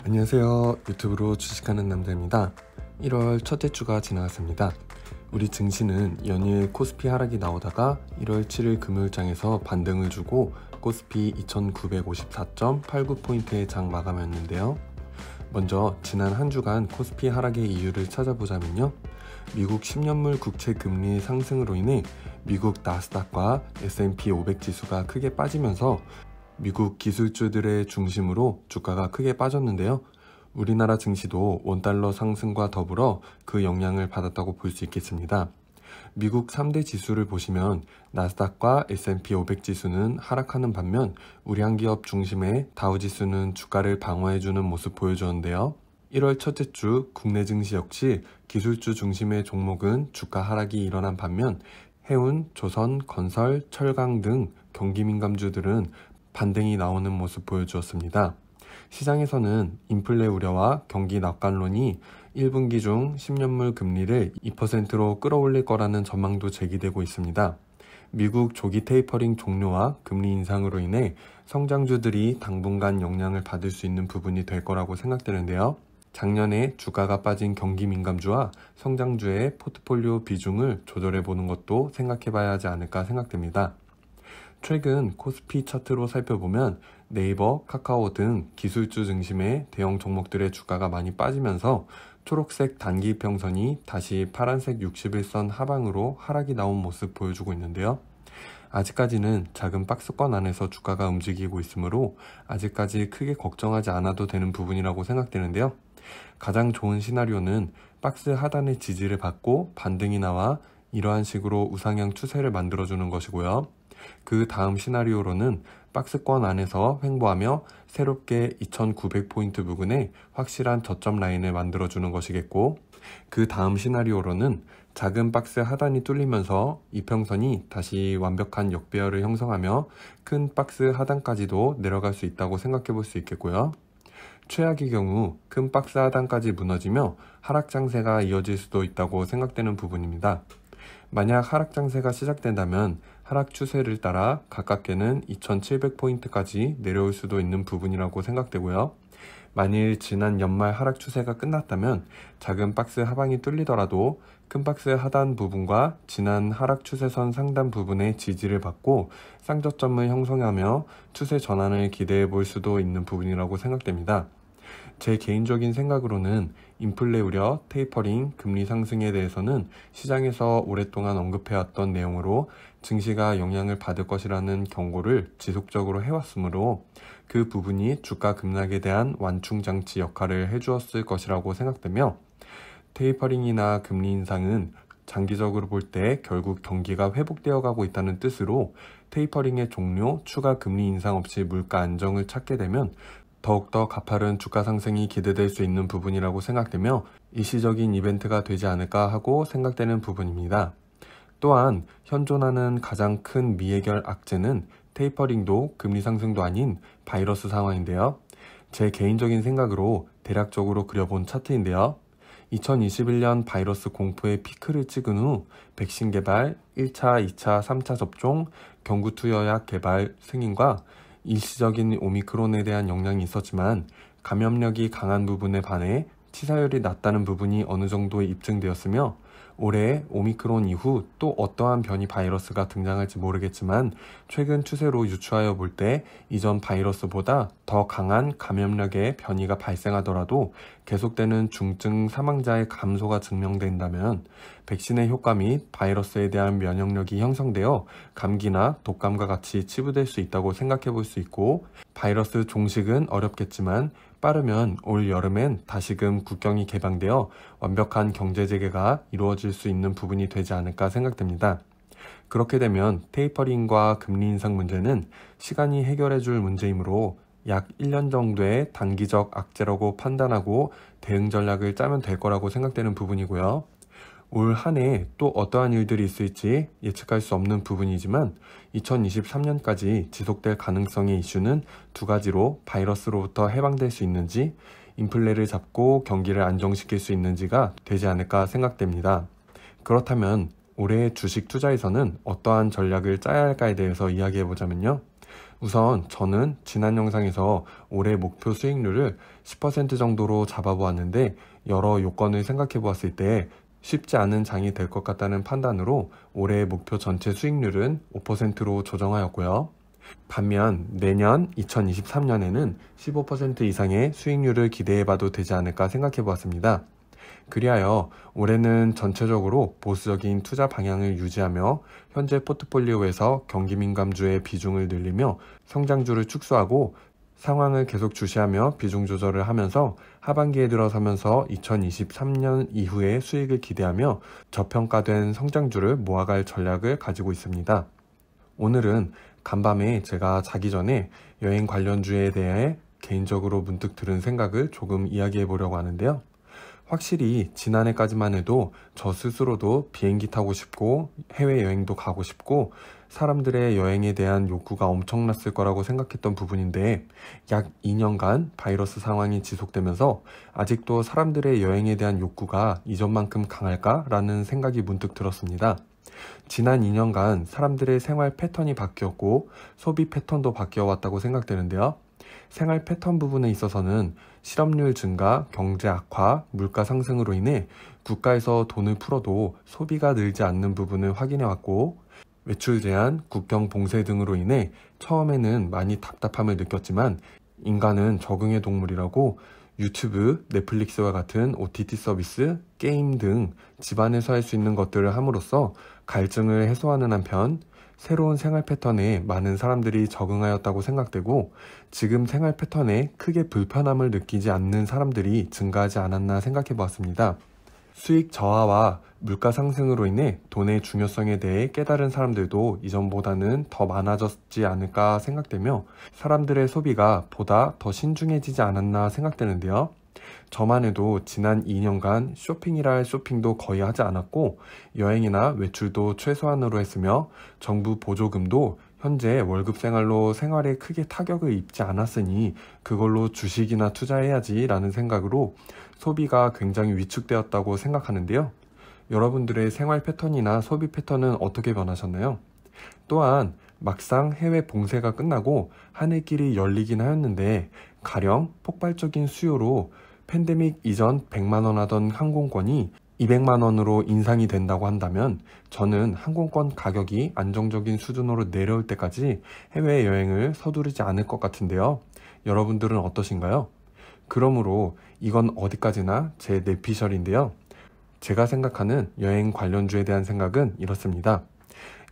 안녕하세요. 유튜브로 주식하는 남자입니다. 1월 첫째 주가 지나갔습니다. 우리 증시는 연일 코스피 하락이 나오다가 1월 7일 금요일장에서 반등을 주고 코스피 2954.89포인트의 장 마감했는데요. 먼저 지난 한 주간 코스피 하락의 이유를 찾아보자면요. 미국 10년물 국채 금리 상승으로 인해 미국 나스닥과 S&P 500 지수가 크게 빠지면서 미국 기술주들의 중심으로 주가가 크게 빠졌는데요. 우리나라 증시도 원달러 상승과 더불어 그 영향을 받았다고 볼 수 있겠습니다. 미국 3대 지수를 보시면 나스닥과 S&P 500 지수는 하락하는 반면 우리 한기업 중심의 다우지수는 주가를 방어해주는 모습 보여주었는데요. 1월 첫째 주 국내 증시 역시 기술주 중심의 종목은 주가 하락이 일어난 반면 해운, 조선, 건설, 철강 등 경기민감주들은 반등이 나오는 모습 보여주었습니다. 시장에서는 인플레 우려와 경기 낙관론이 1분기 중 10년물 금리를 2%로 끌어올릴 거라는 전망도 제기되고 있습니다. 미국 조기 테이퍼링 종료와 금리 인상으로 인해 성장주들이 당분간 영향을 받을 수 있는 부분이 될 거라고 생각되는데요. 작년에 주가가 빠진 경기 민감주와 성장주의 포트폴리오 비중을 조절해 보는 것도 생각해 봐야 하지 않을까 생각됩니다. 최근 코스피 차트로 살펴보면 네이버, 카카오 등 기술주 중심의 대형 종목들의 주가가 많이 빠지면서 초록색 단기평선이 다시 파란색 61선 하방으로 하락이 나온 모습 보여주고 있는데요. 아직까지는 작은 박스권 안에서 주가가 움직이고 있으므로 아직까지 크게 걱정하지 않아도 되는 부분이라고 생각되는데요. 가장 좋은 시나리오는 박스 하단의 지지를 받고 반등이 나와 이러한 식으로 우상향 추세를 만들어주는 것이고요. 그 다음 시나리오로는 박스권 안에서 횡보하며 새롭게 2900포인트 부근에 확실한 저점 라인을 만들어주는 것이겠고, 그 다음 시나리오로는 작은 박스 하단이 뚫리면서 이평선이 다시 완벽한 역배열을 형성하며 큰 박스 하단까지도 내려갈 수 있다고 생각해 볼 수 있겠고요. 최악의 경우 큰 박스 하단까지 무너지며 하락 장세가 이어질 수도 있다고 생각되는 부분입니다. 만약 하락 장세가 시작된다면 하락 추세를 따라 가깝게는 2700포인트까지 내려올 수도 있는 부분이라고 생각되고요. 만일 지난 연말 하락 추세가 끝났다면 작은 박스 하방이 뚫리더라도 큰 박스 하단 부분과 지난 하락 추세선 상단 부분의 지지를 받고 쌍저점을 형성하며 추세 전환을 기대해 볼 수도 있는 부분이라고 생각됩니다. 제 개인적인 생각으로는 인플레 우려, 테이퍼링, 금리 상승에 대해서는 시장에서 오랫동안 언급해왔던 내용으로 증시가 영향을 받을 것이라는 경고를 지속적으로 해왔으므로 그 부분이 주가 급락에 대한 완충장치 역할을 해주었을 것이라고 생각되며, 테이퍼링이나 금리 인상은 장기적으로 볼 때 결국 경기가 회복되어 가고 있다는 뜻으로 테이퍼링의 종료, 추가 금리 인상 없이 물가 안정을 찾게 되면 더욱더 가파른 주가 상승이 기대될 수 있는 부분이라고 생각되며 일시적인 이벤트가 되지 않을까 하고 생각되는 부분입니다. 또한 현존하는 가장 큰 미해결 악재는 테이퍼링도 금리 상승도 아닌 바이러스 상황인데요. 제 개인적인 생각으로 대략적으로 그려본 차트인데요. 2021년 바이러스 공포의 피크를 찍은 후 백신 개발, 1차, 2차, 3차 접종, 경구투여약 개발 승인과 일시적인 오미크론에 대한 영향이 있었지만 감염력이 강한 부분에 반해 치사율이 낮다는 부분이 어느 정도 입증되었으며, 올해 오미크론 이후 또 어떠한 변이 바이러스가 등장할지 모르겠지만 최근 추세로 유추하여 볼 때 이전 바이러스보다 더 강한 감염력의 변이가 발생하더라도 계속되는 중증 사망자의 감소가 증명된다면 백신의 효과 및 바이러스에 대한 면역력이 형성되어 감기나 독감과 같이 치부될 수 있다고 생각해 볼 수 있고, 바이러스 종식은 어렵겠지만 빠르면 올 여름엔 다시금 국경이 개방되어 완벽한 경제 재개가 이루어질 수 있는 부분이 되지 않을까 생각됩니다. 그렇게 되면 테이퍼링과 금리 인상 문제는 시간이 해결해 줄 문제이므로 약 1년 정도의 단기적 악재라고 판단하고 대응 전략을 짜면 될 거라고 생각되는 부분이고요. 올 한 해 또 어떠한 일들이 있을지 예측할 수 없는 부분이지만 2023년까지 지속될 가능성의 이슈는 두 가지로 바이러스로부터 해방될 수 있는지, 인플레를 잡고 경기를 안정시킬 수 있는지가 되지 않을까 생각됩니다. 그렇다면 올해 주식 투자에서는 어떠한 전략을 짜야 할까에 대해서 이야기해 보자면요. 우선 저는 지난 영상에서 올해 목표 수익률을 10% 정도로 잡아보았는데 여러 요건을 생각해 보았을 때 쉽지 않은 장이 될 것 같다는 판단으로 올해 목표 전체 수익률은 5%로 조정하였고요. 반면 내년 2023년에는 15% 이상의 수익률을 기대해봐도 되지 않을까 생각해 보았습니다. 그리하여 올해는 전체적으로 보수적인 투자 방향을 유지하며 현재 포트폴리오에서 경기민감주의 비중을 늘리며 성장주를 축소하고 상황을 계속 주시하며 비중 조절을 하면서 하반기에 들어서면서 2023년 이후에 수익을 기대하며 저평가된 성장주를 모아갈 전략을 가지고 있습니다. 오늘은 간밤에 제가 자기 전에 여행 관련주에 대해 개인적으로 문득 들은 생각을 조금 이야기해 보려고 하는데요. 확실히 지난해까지만 해도 저 스스로도 비행기 타고 싶고 해외여행도 가고 싶고 사람들의 여행에 대한 욕구가 엄청났을 거라고 생각했던 부분인데 약 2년간 바이러스 상황이 지속되면서 아직도 사람들의 여행에 대한 욕구가 이전만큼 강할까라는 생각이 문득 들었습니다. 지난 2년간 사람들의 생활 패턴이 바뀌었고 소비 패턴도 바뀌어 왔다고 생각되는데요. 생활 패턴 부분에 있어서는 실업률 증가, 경제 악화, 물가 상승으로 인해 국가에서 돈을 풀어도 소비가 늘지 않는 부분을 확인해 왔고 외출 제한, 국경 봉쇄 등으로 인해 처음에는 많이 답답함을 느꼈지만 인간은 적응의 동물이라고 유튜브, 넷플릭스와 같은 OTT 서비스, 게임 등 집안에서 할 수 있는 것들을 함으로써 갈증을 해소하는 한편 새로운 생활 패턴에 많은 사람들이 적응하였다고 생각되고 지금 생활 패턴에 크게 불편함을 느끼지 않는 사람들이 증가하지 않았나 생각해 보았습니다. 수익 저하와 물가 상승으로 인해 돈의 중요성에 대해 깨달은 사람들도 이전보다는 더 많아졌지 않을까 생각되며 사람들의 소비가 보다 더 신중해지지 않았나 생각되는데요. 저만 해도 지난 2년간 쇼핑이라 할 쇼핑도 거의 하지 않았고 여행이나 외출도 최소한으로 했으며 정부 보조금도 현재 월급 생활로 생활에 크게 타격을 입지 않았으니 그걸로 주식이나 투자해야지 라는 생각으로 소비가 굉장히 위축되었다고 생각하는데요. 여러분들의 생활 패턴이나 소비 패턴은 어떻게 변하셨나요? 또한 막상 해외 봉쇄가 끝나고 하늘길이 열리긴 하였는데 가령 폭발적인 수요로 팬데믹 이전 100만원 하던 항공권이 200만원으로 인상이 된다고 한다면 저는 항공권 가격이 안정적인 수준으로 내려올 때까지 해외여행을 서두르지 않을 것 같은데요. 여러분들은 어떠신가요? 그러므로 이건 어디까지나 제 내피셜인데요. 제가 생각하는 여행 관련주에 대한 생각은 이렇습니다.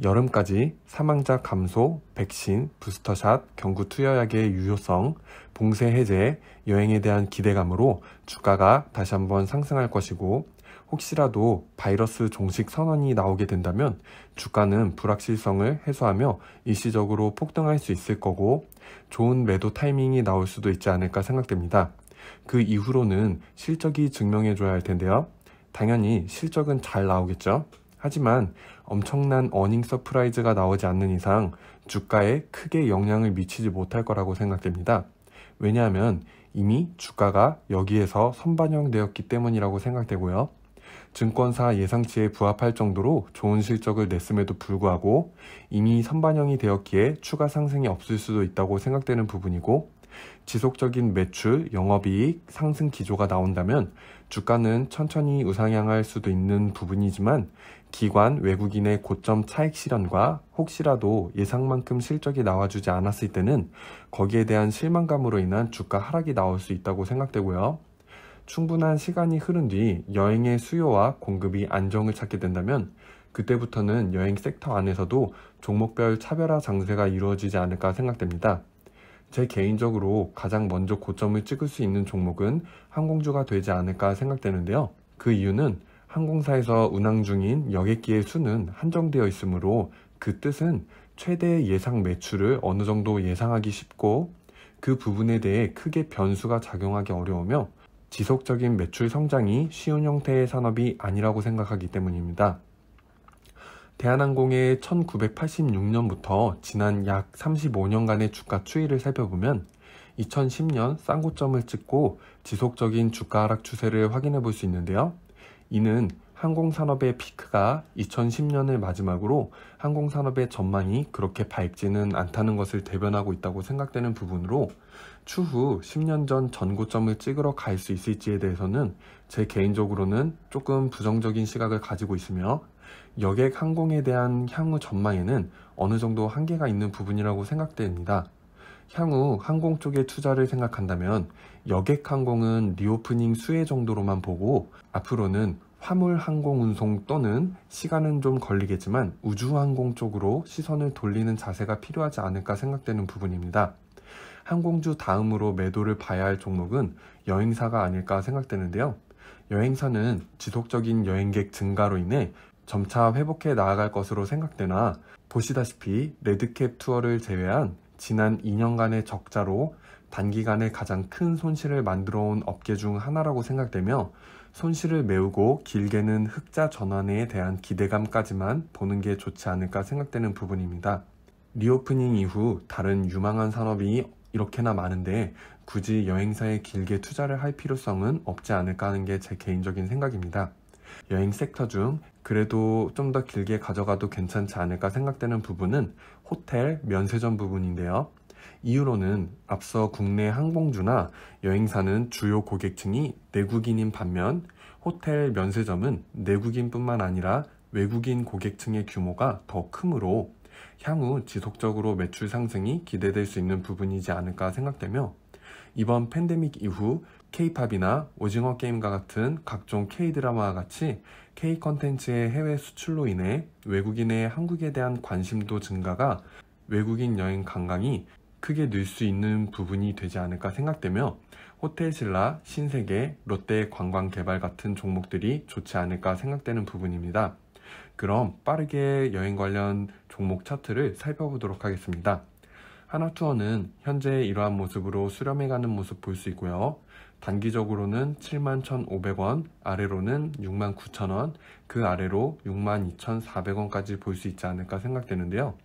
여름까지 사망자 감소, 백신, 부스터샷, 경구 투여약의 유효성, 봉쇄 해제, 여행에 대한 기대감으로 주가가 다시 한번 상승할 것이고 혹시라도 바이러스 종식 선언이 나오게 된다면 주가는 불확실성을 해소하며 일시적으로 폭등할 수 있을 거고 좋은 매도 타이밍이 나올 수도 있지 않을까 생각됩니다. 그 이후로는 실적이 증명해줘야 할 텐데요. 당연히 실적은 잘 나오겠죠. 하지만 엄청난 어닝 서프라이즈가 나오지 않는 이상 주가에 크게 영향을 미치지 못할 거라고 생각됩니다. 왜냐하면 이미 주가가 여기에서 선반영되었기 때문이라고 생각되고요. 증권사 예상치에 부합할 정도로 좋은 실적을 냈음에도 불구하고 이미 선반영이 되었기에 추가 상승이 없을 수도 있다고 생각되는 부분이고 지속적인 매출, 영업이익, 상승 기조가 나온다면 주가는 천천히 우상향할 수도 있는 부분이지만 기관, 외국인의 고점 차익 실현과 혹시라도 예상만큼 실적이 나와주지 않았을 때는 거기에 대한 실망감으로 인한 주가 하락이 나올 수 있다고 생각되고요. 충분한 시간이 흐른 뒤 여행의 수요와 공급이 안정을 찾게 된다면 그때부터는 여행 섹터 안에서도 종목별 차별화 장세가 이루어지지 않을까 생각됩니다. 제 개인적으로 가장 먼저 고점을 찍을 수 있는 종목은 항공주가 되지 않을까 생각되는데요. 그 이유는 항공사에서 운항 중인 여객기의 수는 한정되어 있으므로 그 뜻은 최대 예상 매출을 어느 정도 예상하기 쉽고 그 부분에 대해 크게 변수가 작용하기 어려우며 지속적인 매출 성장이 쉬운 형태의 산업이 아니라고 생각하기 때문입니다. 대한항공의 1986년부터 지난 약 35년간의 주가 추이를 살펴보면 2010년 쌍고점을 찍고 지속적인 주가 하락 추세를 확인해 볼 수 있는데요. 이는 항공산업의 피크가 2010년을 마지막으로 항공산업의 전망이 그렇게 밝지는 않다는 것을 대변하고 있다고 생각되는 부분으로 추후 10년 전 전고점을 찍으러 갈 수 있을지에 대해서는 제 개인적으로는 조금 부정적인 시각을 가지고 있으며, 여객 항공에 대한 향후 전망에는 어느 정도 한계가 있는 부분이라고 생각됩니다. 향후 항공 쪽의 투자를 생각한다면 여객 항공은 리오프닝 수혜 정도로만 보고, 앞으로는 화물 항공 운송 또는 시간은 좀 걸리겠지만 우주 항공 쪽으로 시선을 돌리는 자세가 필요하지 않을까 생각되는 부분입니다. 항공주 다음으로 매도를 봐야 할 종목은 여행사가 아닐까 생각되는데요. 여행사는 지속적인 여행객 증가로 인해 점차 회복해 나아갈 것으로 생각되나, 보시다시피 레드캡 투어를 제외한 지난 2년간의 적자로 단기간에 가장 큰 손실을 만들어 온 업계 중 하나라고 생각되며, 손실을 메우고 길게는 흑자 전환에 대한 기대감까지만 보는 게 좋지 않을까 생각되는 부분입니다. 리오프닝 이후 다른 유망한 산업이 이렇게나 많은데 굳이 여행사에 길게 투자를 할 필요성은 없지 않을까 하는 게 제 개인적인 생각입니다. 여행 섹터 중 그래도 좀 더 길게 가져가도 괜찮지 않을까 생각되는 부분은 호텔, 면세점 부분인데요. 이유로는 앞서 국내 항공주나 여행사는 주요 고객층이 내국인인 반면, 호텔, 면세점은 내국인뿐만 아니라 외국인 고객층의 규모가 더 크므로 향후 지속적으로 매출 상승이 기대될 수 있는 부분이지 않을까 생각되며, 이번 팬데믹 이후 K-팝이나 오징어 게임과 같은 각종 K-드라마와 같이 K-컨텐츠의 해외 수출로 인해 외국인의 한국에 대한 관심도 증가가 외국인 여행 관광이 크게 늘 수 있는 부분이 되지 않을까 생각되며, 호텔신라, 신세계, 롯데 관광개발 같은 종목들이 좋지 않을까 생각되는 부분입니다. 그럼 빠르게 여행 관련 종목 차트를 살펴보도록 하겠습니다. 하나투어는 현재 이러한 모습으로 수렴해가는 모습 볼 수 있고요. 단기적으로는 71,500원, 아래로는 69,000원, 그 아래로 62,400원까지 볼 수 있지 않을까 생각되는데요.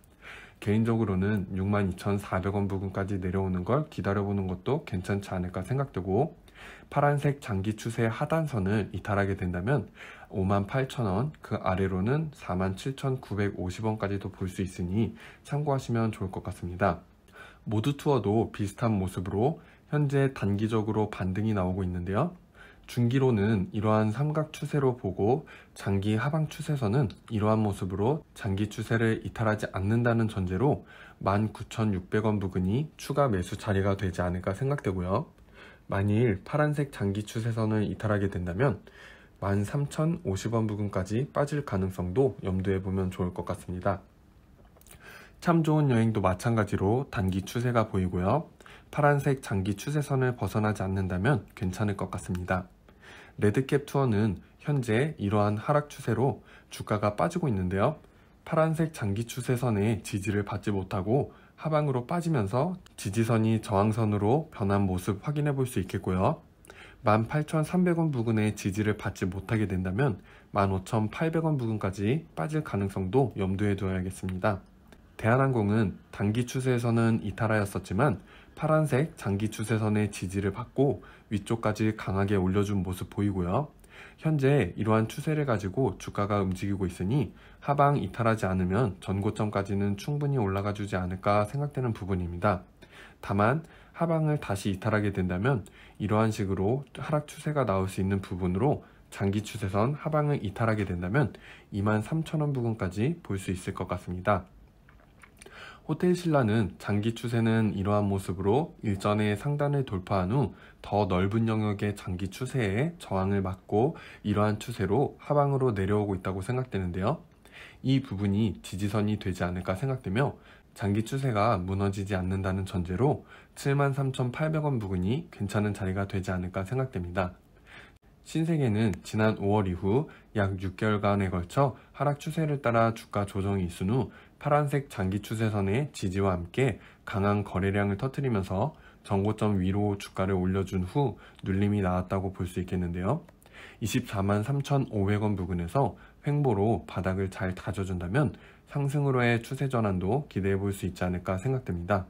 개인적으로는 62,400원 부근까지 내려오는 걸 기다려보는 것도 괜찮지 않을까 생각되고, 파란색 장기 추세 하단선을 이탈하게 된다면 58,000원, 그 아래로는 47,950원까지도 볼 수 있으니 참고하시면 좋을 것 같습니다. 모두 투어도 비슷한 모습으로 현재 단기적으로 반등이 나오고 있는데요. 중기로는 이러한 삼각 추세로 보고, 장기 하방 추세선은 이러한 모습으로 장기 추세를 이탈하지 않는다는 전제로 19,600원 부근이 추가 매수 자리가 되지 않을까 생각되고요. 만일 파란색 장기 추세선을 이탈하게 된다면 13,050원 부근까지 빠질 가능성도 염두에 보면 좋을 것 같습니다. 참 좋은 여행도 마찬가지로 단기 추세가 보이고요. 파란색 장기 추세선을 벗어나지 않는다면 괜찮을 것 같습니다. 레드캡 투어는 현재 이러한 하락 추세로 주가가 빠지고 있는데요. 파란색 장기 추세선의 지지를 받지 못하고 하방으로 빠지면서 지지선이 저항선으로 변한 모습 확인해 볼 수 있겠고요. 18,300원 부근의 지지를 받지 못하게 된다면 15,800원 부근까지 빠질 가능성도 염두에 두어야겠습니다. 대한항공은 단기 추세에서는 이탈하였었지만 파란색 장기 추세선의 지지를 받고 위쪽까지 강하게 올려준 모습 보이고요. 현재 이러한 추세를 가지고 주가가 움직이고 있으니 하방 이탈하지 않으면 전고점까지는 충분히 올라가 주지 않을까 생각되는 부분입니다. 다만 하방을 다시 이탈하게 된다면 이러한 식으로 하락 추세가 나올 수 있는 부분으로 장기 추세선 하방을 이탈하게 된다면 23,000원 부근까지 볼 수 있을 것 같습니다. 호텔신라는 장기 추세는 이러한 모습으로 일전의 상단을 돌파한 후 더 넓은 영역의 장기 추세에 저항을 맞고 이러한 추세로 하방으로 내려오고 있다고 생각되는데요. 이 부분이 지지선이 되지 않을까 생각되며, 장기 추세가 무너지지 않는다는 전제로 73,800원 부근이 괜찮은 자리가 되지 않을까 생각됩니다. 신세계는 지난 5월 이후 약 6개월간에 걸쳐 하락 추세를 따라 주가 조정이 있은 후 파란색 장기 추세선의 지지와 함께 강한 거래량을 터뜨리면서 전고점 위로 주가를 올려준 후 눌림이 나왔다고 볼 수 있겠는데요. 243,500원 부근에서 횡보로 바닥을 잘 다져준다면 상승으로의 추세 전환도 기대해 볼 수 있지 않을까 생각됩니다.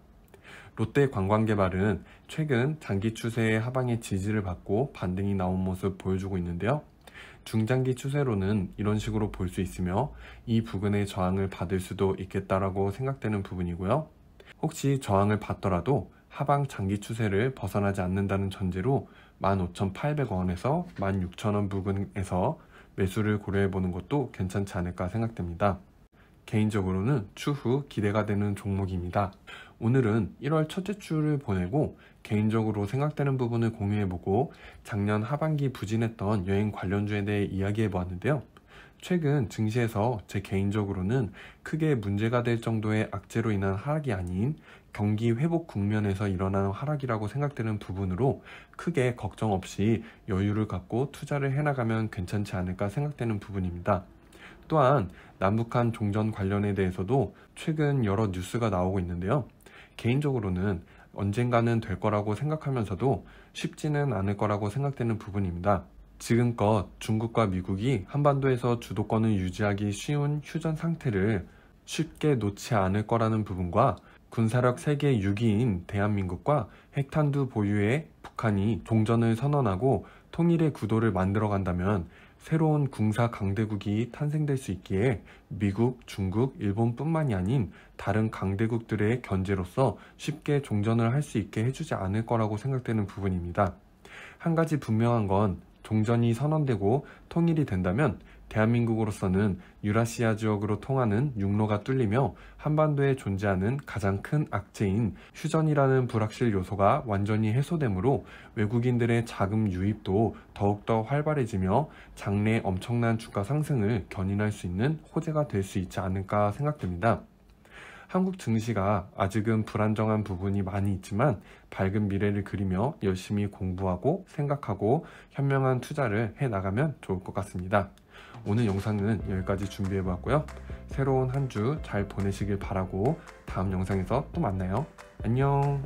롯데 관광개발은 최근 장기 추세의 하방의 지지를 받고 반등이 나온 모습 보여주고 있는데요. 중장기 추세로는 이런 식으로 볼 수 있으며 이 부근의 저항을 받을 수도 있겠다라고 생각되는 부분이고요. 혹시 저항을 받더라도 하방 장기 추세를 벗어나지 않는다는 전제로 15,800원에서 16,000원 부근에서 매수를 고려해 보는 것도 괜찮지 않을까 생각됩니다. 개인적으로는 추후 기대가 되는 종목입니다. 오늘은 1월 첫째 주를 보내고 개인적으로 생각되는 부분을 공유해보고 작년 하반기 부진했던 여행 관련주에 대해 이야기해보았는데요. 최근 증시에서 제 개인적으로는 크게 문제가 될 정도의 악재로 인한 하락이 아닌 경기 회복 국면에서 일어나는 하락이라고 생각되는 부분으로 크게 걱정 없이 여유를 갖고 투자를 해나가면 괜찮지 않을까 생각되는 부분입니다. 또한 남북한 종전 관련에 대해서도 최근 여러 뉴스가 나오고 있는데요. 개인적으로는 언젠가는 될 거라고 생각하면서도 쉽지는 않을 거라고 생각되는 부분입니다. 지금껏 중국과 미국이 한반도에서 주도권을 유지하기 쉬운 휴전 상태를 쉽게 놓지 않을 거라는 부분과 군사력 세계 6위인 대한민국과 핵탄두 보유의 북한이 종전을 선언하고 통일의 구도를 만들어 간다면 새로운 군사 강대국이 탄생될 수 있기에 미국, 중국, 일본뿐만이 아닌 다른 강대국들의 견제로서 쉽게 종전을 할 수 있게 해주지 않을 거라고 생각되는 부분입니다. 한 가지 분명한 건 종전이 선언되고 통일이 된다면 대한민국으로서는 유라시아 지역으로 통하는 육로가 뚫리며 한반도에 존재하는 가장 큰 악재인 휴전이라는 불확실 요소가 완전히 해소되므로 외국인들의 자금 유입도 더욱더 활발해지며 장래 엄청난 주가 상승을 견인할 수 있는 호재가 될 수 있지 않을까 생각됩니다. 한국 증시가 아직은 불안정한 부분이 많이 있지만 밝은 미래를 그리며 열심히 공부하고 생각하고 현명한 투자를 해나가면 좋을 것 같습니다. 오늘 영상은 여기까지 준비해봤고요. 새로운 한 주 잘 보내시길 바라고 다음 영상에서 또 만나요. 안녕.